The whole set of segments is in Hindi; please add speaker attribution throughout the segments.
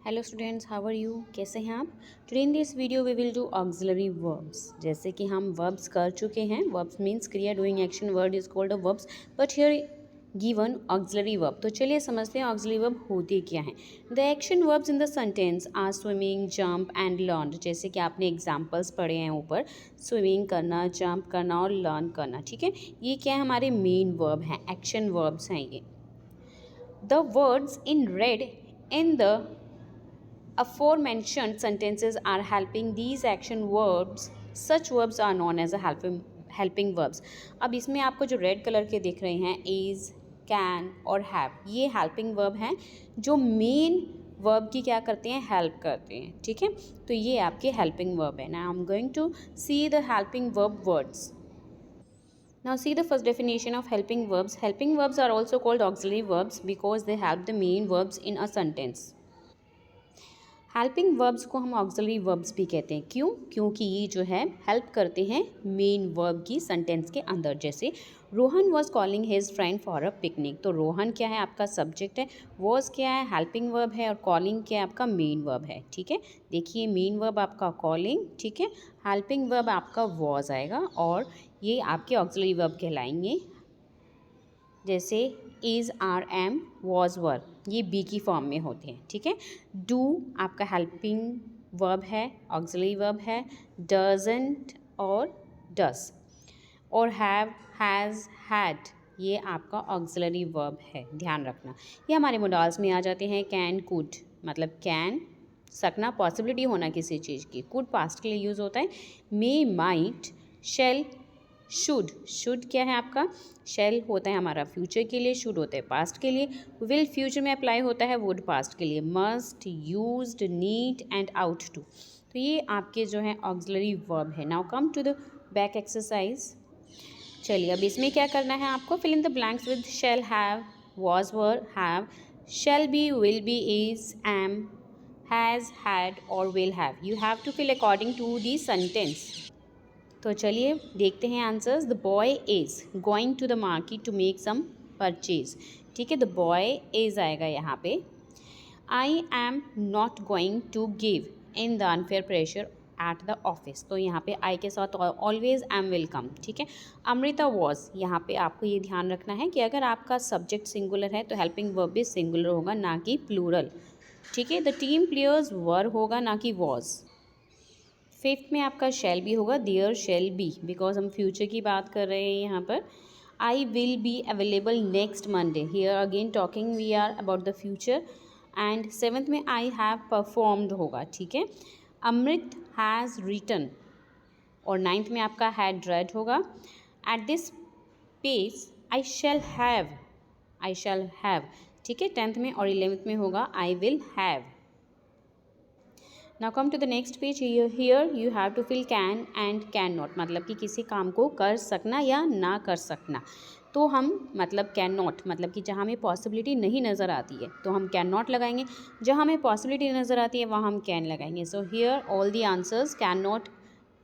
Speaker 1: Hello students, how are you? कैसे हैं आप? Today in this video we will do auxiliary verbs. जैसे कि हम वर्ब्स कर चुके हैं। वर्ब्स मीन्स क्रिया doing action, word is called a verbs, but here given auxiliary verb. तो चलिए समझते हैं ऑक्सिलरी वर्ब होते क्या हैं। The action verbs in the sentence are swimming, jump and learn. जैसे कि आपने एग्जाम्पल्स पढ़े हैं ऊपर, स्विमिंग करना, जंप करना और लर्न करना। ठीक है, ये क्या है? हमारे मेन वर्ब हैं, एक्शन वर्ब्स हैं ये। The words in red in the aforementioned sentences are helping these action verbs. Such verbs are known as a helping verbs. अब इसमें आपको जो रेड कलर के दिख रहे हैं, is, can और have, ये helping verb हैं जो मेन वर्ब की क्या करते हैं? हेल्प करते हैं। ठीक है, तो ये आपके हेल्पिंग वर्ब है। Now I am going to see the helping verb words. Now see the first definition of helping verbs. Helping verbs are also called auxiliary verbs because they help the main verbs in a sentence. Helping verbs को हम ऑक्सिलरी वर्ब्स भी कहते हैं। क्यों? क्योंकि ये जो है हेल्प करते हैं मेन वर्ब की सेंटेंस के अंदर। जैसे Rohan was calling his friend for a picnic. तो रोहन क्या है? आपका सब्जेक्ट है। वॉज क्या है? हेल्पिंग वर्ब है। और कॉलिंग क्या है? आपका मेन वर्ब है। ठीक है, देखिए मेन वर्ब आपका कॉलिंग, ठीक है, हेल्पिंग वर्ब आपका वॉज आएगा और ये आपके ऑक्सिलरी वर्ब कहलाएंगे। जैसे is, are, am, was, were, ये बी की फॉर्म में होते हैं। ठीक है, डू आपका हेल्पिंग वर्ब है, ऑक्सिलरी वर्ब है। डजंट और डस और हैव, हैज़, हैड, ये आपका ऑक्सिलरी वर्ब है, ध्यान रखना। ये हमारे मोडाल्स में आ जाते हैं। कैन, कुड, मतलब कैन सकना, पॉसिबिलिटी होना किसी चीज़ की। कुड पास्ट के लिए यूज़ होता है। मे, माइट, शेल, शुड। शुड क्या है आपका? शेल होता है हमारा फ्यूचर के लिए, शुड होता है पास्ट के लिए। विल फ्यूचर में अप्लाई होता है, वुड पास्ट के लिए। Must, used, need and ought to, तो ये आपके जो है ऑक्सिलरी वर्ब है। Now come to the back exercise. चलिए अब इसमें क्या करना है आपको? Fill in the blanks with shall, have, was, were, have, shall be, will be, is, am, has, had और will have. You have to fill according to the sentence. तो चलिए देखते हैं answers. The boy is going to the market to make some purchase. ठीक है, द बॉय इज़ आएगा यहाँ पे। I am not going to give in the unfair pressure at the office. तो यहाँ पे आई के साथ ऑलवेज एम विल कम। ठीक है, अमृता वॉज, यहाँ पे आपको ये ध्यान रखना है कि अगर आपका सब्जेक्ट सिंगुलर है तो हेल्पिंग वर्ब भी सिंगुलर होगा, ना कि प्लूरल। ठीक है, द टीम प्लेयर्स वर होगा, ना कि वॉज। फिफ्थ में आपका शेल बी होगा, देयर शेल बी, बिकॉज हम फ्यूचर की बात कर रहे हैं यहाँ पर। I will be available next Monday, here again talking we are about the future. And seventh में आई हैव परफॉर्म्ड होगा। ठीक है, अमृत हैज़ रिटन। और नाइन्थ में आपका हैड रेड होगा। At this pace I shall have, I shall have. ठीक है, टेंथ में और इलेवेंथ में होगा आई will have. Now come to the next page. Here you have to fill can and can not, मतलब कि किसी काम को कर सकना या ना कर सकना। तो हम मतलब कैन नॉट, मतलब कि जहाँ हमें पॉसिबिलिटी नहीं नज़र आती है तो हम कैन नॉट लगाएंगे, जहाँ हमें पॉसिबिलिटी नज़र आती है वहाँ हम कैन लगाएंगे। So here all the answers. Can not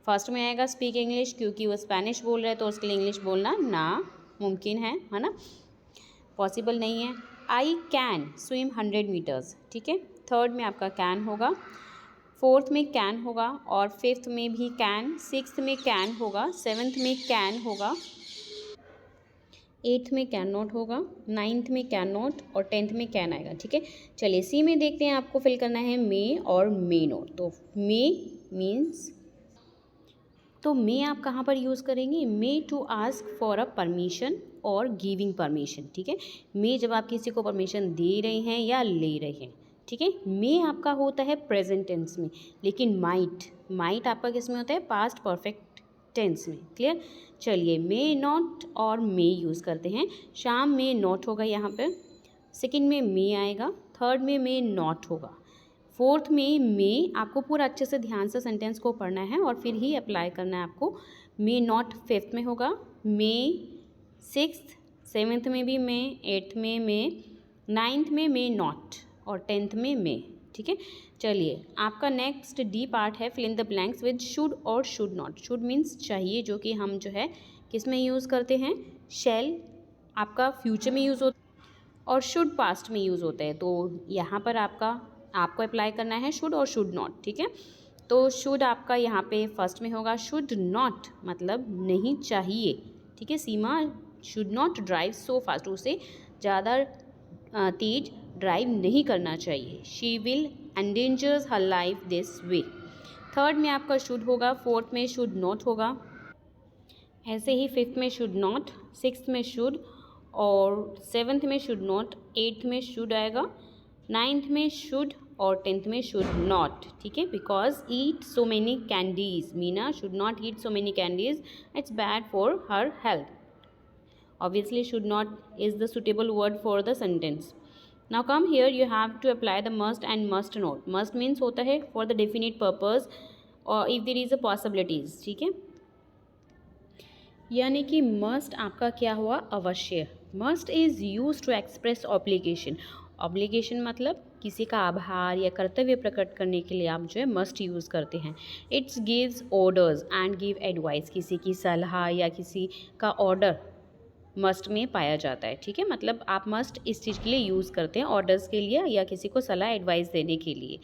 Speaker 1: first में आएगा, स्पीक इंग्लिश, क्योंकि वो स्पेनिश बोल रहा है तो उसके लिए इंग्लिश बोलना ना मुमकिन है ना, पॉसिबल नहीं है। I can swim 100 meters. ठीक है, थर्ड में आपका कैन होगा, फोर्थ में कैन होगा और फिफ्थ में भी कैन, सिक्स्थ में कैन होगा, सेवन्थ में कैन होगा, एट्थ में कैन नॉट होगा, नाइन्थ में कैन नॉट और टेंथ में कैन आएगा। ठीक है, चलिए सी में देखते हैं। आपको फिल करना है मे और मे नॉट। तो मे मीन्स, तो मे आप कहाँ पर यूज़ करेंगे? May to ask for a permission और गिविंग परमिशन। ठीक है, मे जब आप किसी को परमिशन दे रहे हैं या ले रहे हैं। ठीक है, मे आपका होता है प्रेजेंट टेंस में, लेकिन माइट, माइट आपका किस में होता है? पास्ट परफेक्ट टेंस में। क्लियर? चलिए मे नॉट और मे यूज़ करते हैं। शाम में नॉट होगा यहाँ पर, सेकेंड में मे आएगा, थर्ड में मे नॉट होगा, फोर्थ में आपको पूरा अच्छे से ध्यान से सेंटेंस को पढ़ना है और फिर ही अप्लाई करना है आपको। मे नॉट फिफ्थ में होगा, मे सिक्स्थ, सेवेंथ में भी मे, एट्थ में मे, नाइन्थ में मे नॉट और टेंथ में मे। ठीक है, चलिए आपका नेक्स्ट डी पार्ट है fill in the blanks with should और शुड नॉट। शुड मीन्स चाहिए, जो कि हम जो है किस में यूज़ करते हैं? शैल आपका फ्यूचर में यूज़ होता है और शुड पास्ट में यूज़ होता है। तो यहाँ पर आपका आपको अप्लाई करना है शुड और शुड नॉट, ठीक है। तो शुड आपका यहाँ पे फर्स्ट में होगा, शुड नॉट मतलब नहीं चाहिए, ठीक है। Seema should not drive so fast, उसे ज़्यादा तेज ड्राइव नहीं करना चाहिए। She will endangers her life this way. Third में आपका शुड होगा, फोर्थ में शुड नॉट होगा, ऐसे ही फिफ्थ में शुड नॉट, सिक्स्थ में शुड और सेवन्थ में शुड नॉट, एट्थ में शुड आएगा, नाइन्थ में शुड और टेंथ में शुड नॉट, ठीक है। Because eat so many candies, Meena should not eat so many candies, it's bad for her health. Obviously should not is the suitable word for the sentence. Now come here, you have to apply the must and must not. Must means होता है for the definite purpose or if there is a possibilities, ठीक है। यानी कि must आपका क्या हुआ, अवश्य। Must is used to express obligation. Obligation मतलब किसी का आभार या कर्तव्य प्रकट करने के लिए आप जो है मस्ट यूज़ करते हैं। It's gives orders and give advice, किसी की सलाह या किसी का ऑर्डर मस्ट में पाया जाता है, ठीक है। मतलब आप मस्ट इस चीज़ के लिए यूज़ करते हैं, ऑर्डर्स के लिए या किसी को सलाह एडवाइस देने के लिए।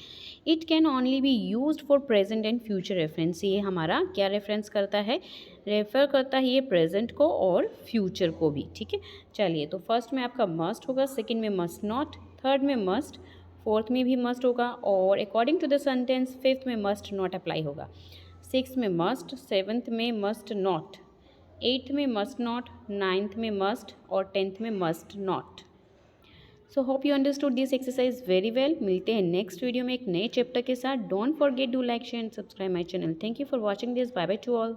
Speaker 1: It can only be used for present and future reference, ये हमारा क्या रेफरेंस करता है, रेफर करता है ये प्रेजेंट को और फ्यूचर को भी, ठीक है। चलिए, तो फर्स्ट में आपका मस्ट होगा, सेकेंड में मस्ट नॉट, थर्ड में मस्ट, फोर्थ में भी मस्ट होगा और according to the sentence fifth में मस्ट नॉट अप्लाई होगा, सिक्स्थ में मस्ट, सेवन्थ में मस्ट नॉट, एट्थ में मस्ट नॉट, नाइन्थ में मस्ट और टेंथ में must not. So hope you understood this exercise very well. मिलते हैं नेक्स्ट वीडियो में एक नए चैप्टर के साथ। Don't forget do like share and subscribe my channel. Thank you for watching this. Bye bye to all.